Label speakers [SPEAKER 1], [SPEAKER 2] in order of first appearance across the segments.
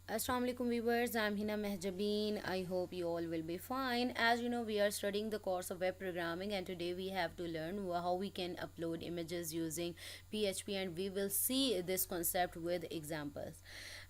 [SPEAKER 1] Assalamu alaikum viewers, I'm Hina Mehjabeen. I hope you all will be fine. As you know, we are studying the course of web programming, and today we have to learn how we can upload images using PHP, and we will see this concept with examples.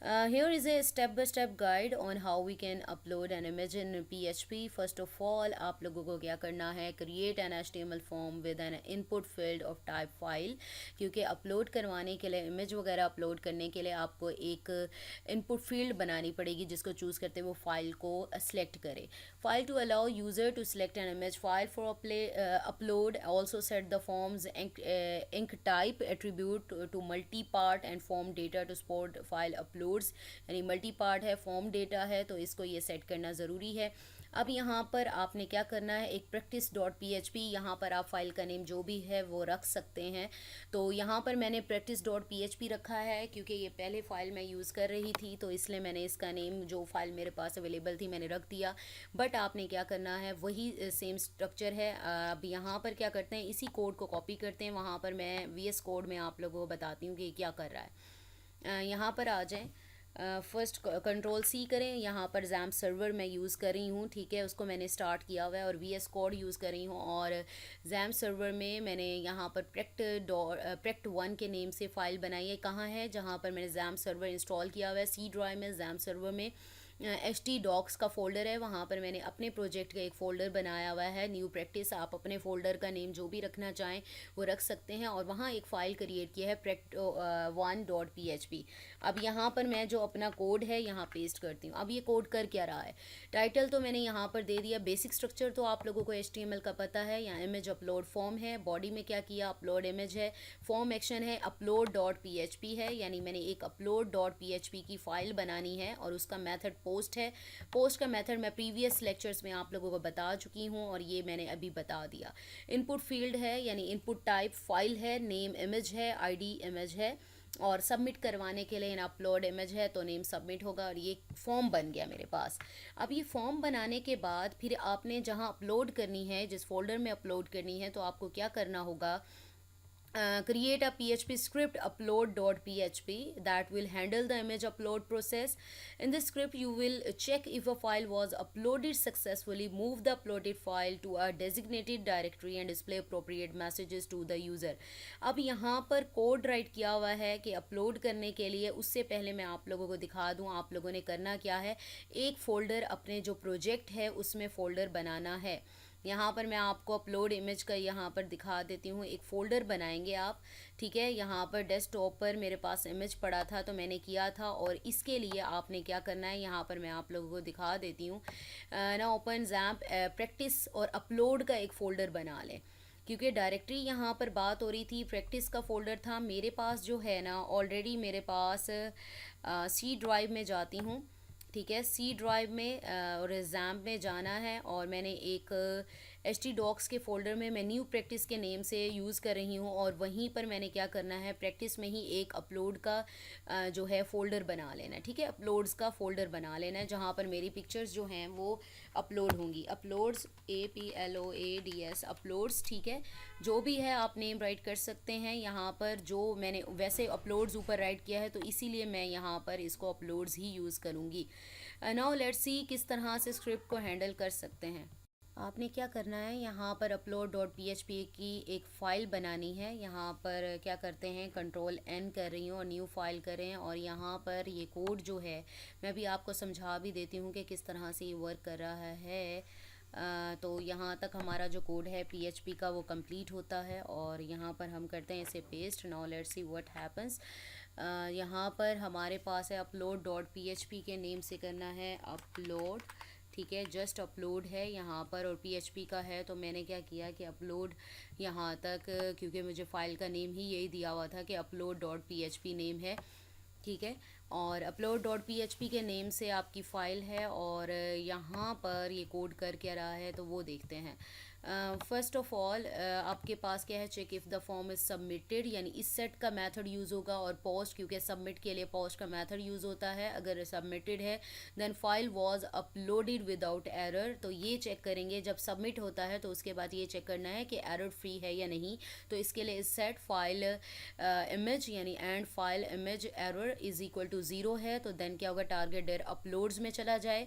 [SPEAKER 1] Here is a step-by-step guide on how we can upload an image in PHP. First of all, आप लोगों को क्या करना है, create an HTML form with an input field of type file, क्योंकि upload करवाने के लिए इमेज वगैरह अपलोड करने के लिए आपको एक इनपुट फील्ड बनानी पड़ेगी जिसको चूज़ करते वो फाइल को सेलेक्ट करे. File to allow user to select an image file for upload. Also set the form's enctype attribute to multipart and form data to support file uploads. यानी multipart है, form data है, तो इसको ये set करना ज़रूरी है. अब यहाँ पर आपने क्या करना है, एक practice dot P H P, यहाँ पर आप फाइल का नेम जो भी है वो रख सकते हैं. तो यहाँ पर मैंने practice dot P H P रखा है क्योंकि ये पहले फ़ाइल मैं यूज़ कर रही थी, तो इसलिए मैंने इसका नेम जो फ़ाइल मेरे पास अवेलेबल थी मैंने रख दिया. बट आपने क्या करना है, वही सेम स्ट्रक्चर है. अब यहाँ पर क्या करते हैं, इसी कोड को कॉपी करते हैं. वहाँ पर मैं वी एस कोड में आप लोगों को बताती हूँ कि क्या कर रहा है. यहाँ पर आ जाएँ. फर्स्ट कंट्रोल सी करें. यहाँ पर जैम सर्वर मैं यूज़ कर रही हूँ, ठीक है, उसको मैंने स्टार्ट किया हुआ है, और वी एस कोड यूज़ कर रही हूँ. और जैम सर्वर में मैंने यहाँ पर प्रेक्ट 1 के नेम से फ़ाइल बनाई है. कहाँ है, जहाँ पर मैंने जैम सर्वर इंस्टॉल किया हुआ है, सी ड्राइव में. जैम सर्वर में एच टी डॉक्स का फ़ोल्डर है, वहाँ पर मैंने अपने प्रोजेक्ट का एक फ़ोल्डर बनाया हुआ है, न्यू प्रैक्टिस. आप अपने फ़ोल्डर का नेम जो भी रखना चाहें वो रख सकते हैं. और वहाँ एक फ़ाइल क्रिएट किया है prect1.php. अब यहाँ पर मैं जो अपना कोड है यहाँ पेस्ट करती हूँ. अब ये कोड कर क्या रहा है, टाइटल तो मैंने यहाँ पर दे दिया. बेसिक स्ट्रक्चर तो आप लोगों को HTML का पता है. यहाँ इमेज अपलोड फॉर्म है, बॉडी में क्या किया, अपलोड इमेज है, फॉर्म एक्शन है, upload dot P H P है, यानी मैंने एक upload dot P H P की फ़ाइल बनानी है, और उसका मेथड पोस्ट है. पोस्ट का मेथड मैं प्रीवियस लेक्चर्स में आप लोगों को बता चुकी हूँ और ये मैंने अभी बता दिया. इनपुट फील्ड है, यानी इनपुट टाइप फाइल है, नेम इमेज है, आईडी इमेज है, और सबमिट करवाने के लिए इन अपलोड इमेज है तो नेम सबमिट होगा. और ये फॉर्म बन गया मेरे पास. अब ये फॉर्म बनाने के बाद फिर आपने जहाँ अपलोड करनी है, जिस फोल्डर में अपलोड करनी है, तो आपको क्या करना होगा, create a PHP script upload.php that will handle the image upload process. In this script, you will check if a file was uploaded successfully, move the uploaded file to a designated directory and display appropriate messages to the user. अब यहाँ पर code right किया हुआ है कि upload करने के लिए. उससे पहले मैं आप लोगों को दिखा दूँ आप लोगों ने करना क्या है. एक फ़ोल्डर अपने जो प्रोजेक्ट है उसमें फ़ोल्डर बनाना है. यहाँ पर मैं आपको अपलोड इमेज का यहाँ पर दिखा देती हूँ. एक फ़ोल्डर बनाएंगे आप, ठीक है. यहाँ पर डेस्कटॉप पर मेरे पास इमेज पड़ा था तो मैंने किया था, और इसके लिए आपने क्या करना है, यहाँ पर मैं आप लोगों को दिखा देती हूँ. ना ओपन जैम्प प्रैक्टिस और अपलोड का एक फ़ोल्डर बना लें, क्योंकि डायरेक्टरी यहाँ पर बात हो रही थी. प्रैक्टिस का फ़ोल्डर था मेरे पास जो है ना, ऑलरेडी मेरे पास सी ड्राइव में जाती हूँ, ठीक है. सी ड्राइव में और एग्ज़ाम में जाना है, और मैंने एक एच टी डॉक्स के फ़ोल्डर में मैं न्यू प्रैक्टिस के नेम से यूज़ कर रही हूँ, और वहीं पर मैंने क्या करना है, प्रैक्टिस में ही एक अपलोड का जो है फ़ोल्डर बना लेना है, ठीक है. अपलोड्स का फ़ोल्डर बना लेना है जहाँ पर मेरी पिक्चर्स जो हैं वो अपलोड होंगी. अपलोड्स APLOADS अपलोड्स, ठीक है. जो भी है आप नेम राइट कर सकते हैं. यहाँ पर जो मैंने वैसे अपलोड्स ऊपर राइट किया है तो इसीलिए मैं यहाँ पर इसको अपलोड्स ही यूज़ करूँगी. नाउ लेट्स सी किस तरह से स्क्रिप्ट को हैंडल कर सकते हैं. आपने क्या करना है, यहाँ पर upload dot P H P की एक फ़ाइल बनानी है. यहाँ पर क्या करते हैं, कंट्रोल N कर रही हूँ और न्यू फाइल करें. और यहाँ पर ये कोड जो है मैं भी आपको समझा भी देती हूँ कि किस तरह से ये वर्क कर रहा है. तो यहाँ तक हमारा जो कोड है PHP का वो कंप्लीट होता है, और यहाँ पर हम करते हैं इसे paste. Now let's see what happens. यहाँ पर हमारे पास है upload dot P H P के नेम से करना है अपलोड, ठीक है. जस्ट अपलोड है यहाँ पर, और PHP का है तो मैंने क्या किया कि अपलोड यहाँ तक, क्योंकि मुझे फ़ाइल का नेम ही यही दिया हुआ था कि upload dot P H P name है, ठीक है. और upload dot P H P के नेम से आपकी फ़ाइल है, और यहाँ पर ये कोड कर क्या रहा है तो वो देखते हैं. फर्स्ट ऑफ ऑल आपके पास क्या है, check if the form is submitted, यानी इस सेट का मेथड यूज़ होगा, और पोस्ट क्योंकि सबमिट के लिए पोस्ट का मेथड यूज़ होता है। अगर सबमिटेड है then file was uploaded without error, तो ये चेक करेंगे जब सबमिट होता है तो उसके बाद ये चेक करना है कि एरर फ्री है या नहीं। तो इसके लिए इस सेट फाइल इमेज यानी and file image error is equal to zero है, तो देन क्या होगा, टारगेट डेर अपलोड्स में चला जाए।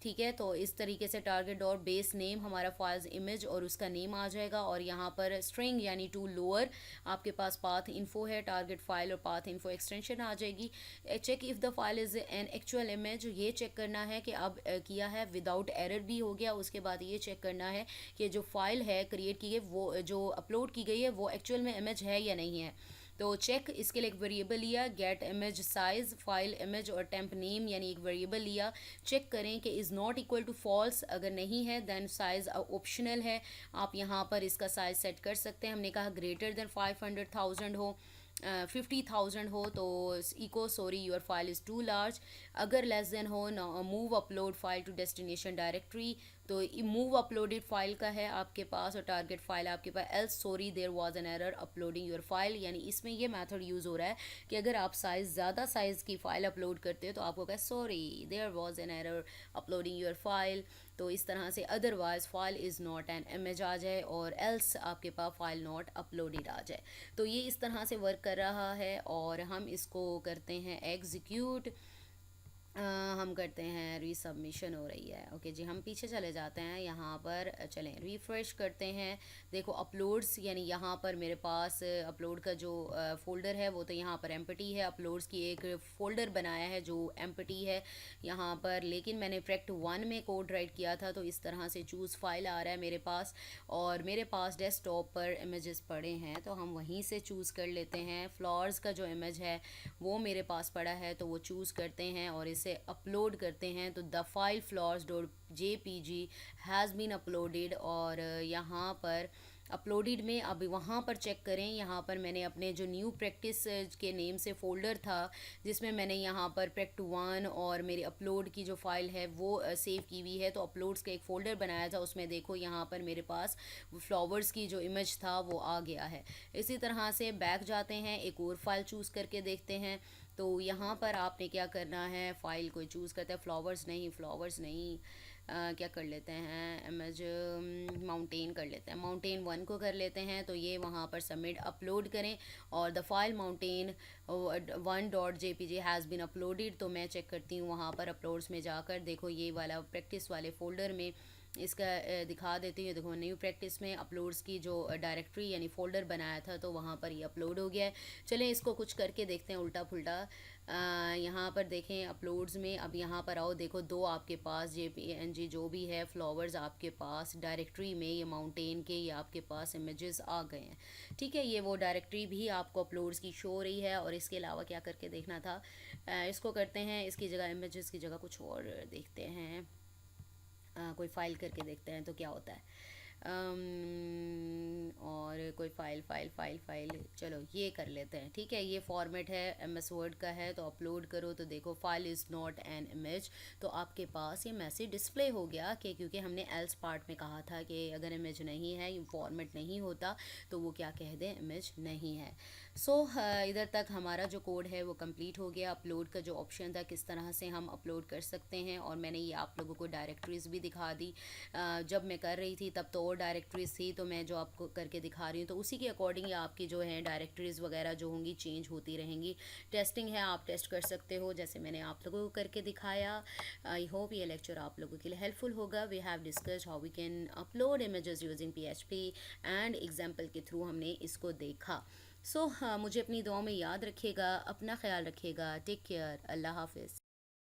[SPEAKER 1] ठीक है, तो इस तरीके से टारगेट और बेस नेम हमारा फाइल्स इमेज और उसका नेम आ जाएगा, और यहाँ पर स्ट्रिंग यानी टू लोअर आपके पास पाथ इन्फो है, टारगेट फाइल और पाथ इन्फो एक्सटेंशन आ जाएगी। Check if the file is an actual image, ये चेक करना है कि अब किया है विदाउट एरर भी हो गया। उसके बाद ये चेक करना है कि जो फाइल है क्रिएट की गई, वो जो अपलोड की गई है वो एक्चुअल में इमेज है या नहीं है। तो चेक इसके लिए एक वेरिएबल लिया, get image size, file image और टेम्प नेम यानी एक वेरिएबल लिया। चेक करें कि is not equal to false, अगर नहीं है देन साइज ऑप्शनल है, आप यहाँ पर इसका साइज सेट कर सकते हैं। हमने कहा ग्रेटर देन 500,000 हो, 50,000 हो तो echo sorry your file is too large. अगर लेस देन हो move upload file to destination directory, तो मूव अपलोडेड फाइल का है आपके पास और टारगेट फाइल आपके पास। Else sorry there was an error uploading your file, यानी इसमें ये मेथड यूज़ हो रहा है कि अगर आप ज़्यादा साइज़ की फ़ाइल अपलोड करते हो तो आपको कहे sorry there was an error uploading your file. तो इस तरह से otherwise file is not an image आ जाए और एल्स आपके पास फाइल नॉट अपलोडेड आ जाए। तो ये इस तरह से वर्क कर रहा है और हम इसको करते हैं एग्जीक्यूट। हम करते हैं रीसबमिशन हो रही है। ओके जी, हम पीछे चले जाते हैं, यहाँ पर चलें रिफ़्रेश करते हैं। देखो अपलोड्स यानी यहाँ पर मेरे पास अपलोड का जो फ़ोल्डर है वो तो यहाँ पर एम्प्टी है। अपलोड्स की एक फ़ोल्डर बनाया है जो एम्प्टी है यहाँ पर, लेकिन मैंने प्रैक्ट 1 में कोड राइट किया था तो इस तरह से चूज़ फाइल आ रहा है मेरे पास, और मेरे पास डेस्कटॉप पर इमेजेस पड़े हैं तो हम वहीं से चूज़ कर लेते हैं। फ्लावर्स का जो इमेज है वो मेरे पास पड़ा है तो वो चूज़ करते हैं और इसे अपलोड करते हैं। तो the file flowers.jpg has been uploaded, और यहाँ पर अपलोडेड में अब वहाँ पर चेक करें, यहाँ पर मैंने अपने जो न्यू प्रैक्टिस के नेम से फ़ोल्डर था जिसमें मैंने यहाँ पर प्रैक्ट 1 और मेरी अपलोड की जो फ़ाइल है वो सेव की हुई है, तो अपलोड्स का एक फ़ोल्डर बनाया था उसमें देखो यहाँ पर मेरे पास फ्लावर्स की जो इमेज था वो आ गया है। इसी तरह से बैक जाते हैं, एक और फाइल चूज़ करके देखते हैं। तो यहाँ पर आपने क्या करना है, फ़ाइल कोई चूज़ करते हैं, फ्लावर्स नहीं क्या कर लेते हैं, इमेज माउंटेन कर लेते हैं, माउंटेन 1 को कर लेते हैं। तो ये वहाँ पर सबमिट अपलोड करें और the file mountain 1.jpg has been uploaded. तो मैं चेक करती हूँ वहाँ पर अपलोड्स में जाकर, देखो ये वाला प्रैक्टिस वाले फ़ोल्डर में इसका दिखा देती हूँ। देखो न्यू प्रैक्टिस में अपलोड्स की जो डायरेक्टरी यानी फ़ोल्डर बनाया था तो वहाँ पर ये अपलोड हो गया है। चलें इसको कुछ करके देखते हैं उल्टा पुल्टा। यहाँ पर देखें अपलोड्स में, अब यहाँ पर आओ, देखो दो आपके पास JPNG जो भी है फ्लावर्स आपके पास डायरेक्टरी में, ये माउंटेन के ये आपके पास इमेजेस आ गए हैं। ठीक है, ये वो डायरेक्टरी भी आपको अपलोड्स की शो हो रही है। और इसके अलावा क्या करके देखना था, इसको करते हैं, इसकी जगह इमेजेस की जगह कुछ और देखते हैं, कोई फ़ाइल करके देखते हैं तो क्या होता है। और कोई फ़ाइल चलो ये कर लेते हैं। ठीक है, ये फॉर्मेट है MS वर्ड का है, तो अपलोड करो तो देखो file is not an image, तो आपके पास ये मैसेज डिस्प्ले हो गया कि क्योंकि हमने एल्स पार्ट में कहा था कि अगर इमेज नहीं है, ये फॉर्मेट नहीं होता तो वो क्या कह दें, इमेज नहीं है। सो इधर तक हमारा जो कोड है वो कंप्लीट हो गया। अपलोड का जो ऑप्शन था किस तरह से हम अपलोड कर सकते हैं, और मैंने ये आप लोगों को डायरेक्टरीज़ भी दिखा दी। जब मैं कर रही थी तब तो और डायरेक्टरीज थी, तो मैं जो आपको करके दिखा रही हूँ तो उसी के अकॉर्डिंग आपकी जो है डायरेक्टरीज़ वगैरह जो होंगी चेंज होती रहेंगी। टेस्टिंग है, आप टेस्ट कर सकते हो जैसे मैंने आप लोगों को करके दिखाया। आई होप ये लेक्चर आप लोगों के लिए हेल्पफुल होगा। We have discussed how we can upload images using PHP and example के थ्रू हमने इसको देखा। सो मुझे अपनी दुआ में याद रखिएगा, अपना ख्याल रखिएगा, टेक केयर, अल्लाह हाफिज़।